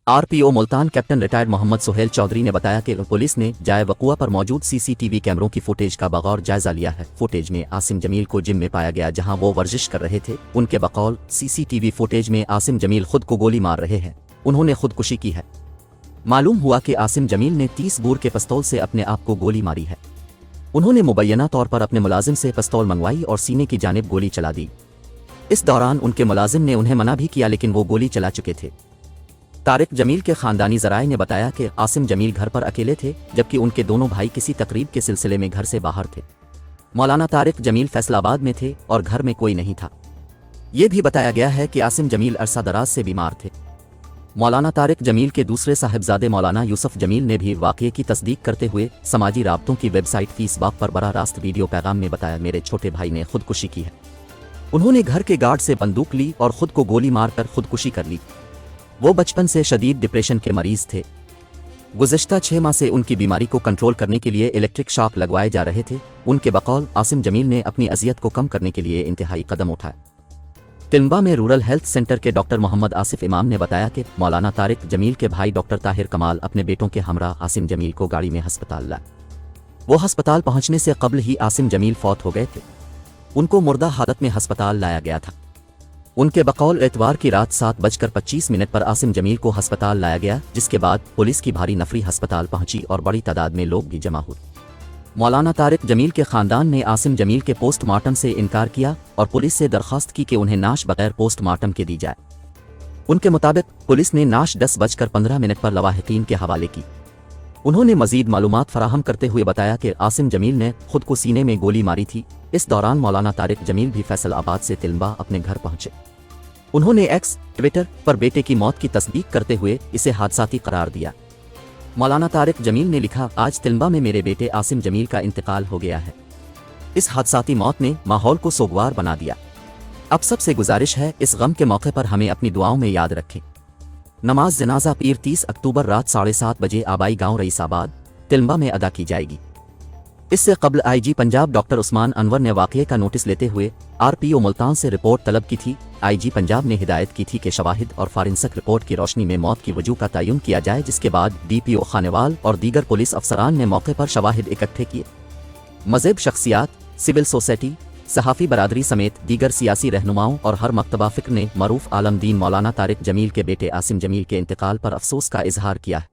RPO Multan captain retired Mohammad Suhail Chaudhry ने बताया कि पुलिस ने जाए वक़ुआ पर मौजूद सीसीटीवी कैमरों की फुटेज का बगौर जायजा लिया है। फुटेज में आसिम जमील को जिम में पाया गया जहां वो वर्जिश कर रहे थे। उनके बकौल सीसीटीवी फुटेज में आसिम जमील खुद को गोली मार रहे हैं। उन्होंने खुदकुशी की है। मालूम हुआ कि आसिम जमील ने 30 बोर के पिस्तौल से अपने आप को गोली मारी है। उन्होंने मुबैना तौर पर अपने मुलाजिम से पिस्तौल मंगवाई और सीने की जानिब गोली चला दी। इस दौरान उनके मुलाजिम ने उन्हें मना भी किया लेकिन वो गोली चला चुके थे। तारिक जमील के खानदानी ज़राए ने बताया कि आसिम जमील घर पर अकेले थे जबकि उनके दोनों भाई किसी तकरीब के सिलसिले में घर से बाहर थे। मौलाना तारिक जमील फैसलाबाद में थे और घर में कोई नहीं था। ये भी बताया गया है कि आसिम जमील अरसा दराज से बीमार थे। मौलाना तारिक जमील के दूसरे साहिबजादे मौलाना यूसुफ जमील ने भी वाक़ये की तस्दीक करते हुए समाजी राब्तों की वेबसाइट फीसबाग पर बराह रास्त वीडियो पैगाम में बताया, मेरे छोटे भाई ने खुदकुशी की है। उन्होंने घर के गार्ड से बंदूक ली और खुद को गोली मारकर खुदकुशी कर ली। वो बचपन से शदीद डिप्रेशन के मरीज थे। गुज़िश्ता 6 माह से उनकी बीमारी को कंट्रोल करने के लिए इलेक्ट्रिक शॉक लगवाए जा रहे थे। उनके बकौल आसिम जमील ने अपनी अजियत को कम करने के लिए इंतहाई कदम उठाए। तिलंबा में रूरल हेल्थ सेंटर के डॉक्टर मोहम्मद आसिफ इमाम ने बताया कि मौलाना तारिक जमील के भाई डॉक्टर ताहिर कमाल अपने बेटों के हमरा आसिम जमील को गाड़ी में हस्पताल लाए। वो हस्पताल पहुंचने से कबल ही आसिम जमील फौत हो गए थे। उनको मुर्दा हालत में हस्पताल लाया गया था। उनके बकौल एतवार की रात 7:25 पर आसिम जमील को हस्पताल लाया गया, जिसके बाद पुलिस की भारी नफरी हस्पताल पहुंची और बड़ी तादाद में लोग भी जमा हुए। मौलाना तारिक जमील के खानदान ने आसिम जमील के पोस्टमार्टम से इनकार किया और पुलिस से दरख्वास्त की कि उन्हें नाश बगैर पोस्टमार्टम के दी जाए। उनके मुताबिक पुलिस ने नाश 10:15 पर लवाहिकीन के हवाले की। उन्होंने मजीद मालूमात फराहम करते हुए बताया कि आसिम जमील ने खुद को सीने में गोली मारी थी। इस दौरान मौलाना तारिक जमील भी फैसलाबाद से तिलंबा अपने घर पहुंचे। उन्होंने एक्स ट्विटर पर बेटे की मौत की तस्दीक करते हुए इसे हादसाती करार दिया। मौलाना तारिक जमील ने लिखा, आज तिलंबा में मेरे बेटे आसिम जमील का इंतकाल हो गया है। इस हादसाती मौत ने माहौल को सोगवार बना दिया। अब सबसे गुजारिश है, इस गम के मौके पर हमें अपनी दुआओं में याद रखें। नमाज जनाजा पीर 30 अक्टूबर रात 7:30 बजे आबाई गांव रईसाबाद तिलंबा में अदा की जाएगी। इससे कबल आईजी पंजाब डॉक्टर उस्मान अनवर ने वाक़ये का नोटिस लेते हुए आरपीओ मुल्तान से रिपोर्ट तलब की थी। आईजी पंजाब ने हिदायत की थी कि शवाहिद और फॉरेंसिक रिपोर्ट की रोशनी में मौत की वजह का तयन किया जाए, जिसके बाद डीपीओ खानेवाल और दीगर पुलिस अफसरान ने मौके पर शवाहिद इकट्ठे किए। मज़हब शख्सियात, सिविल सोसाइटी, सहाफ़ी बरादरी समेत दीगर सियासी रहनुमाओं और हर मकतबा फ़िक्र ने मरूफ आलम दीन मौलाना तारिक जमील के बेटे आसिम जमील के इंतकाल पर अफसोस का इजहार किया है।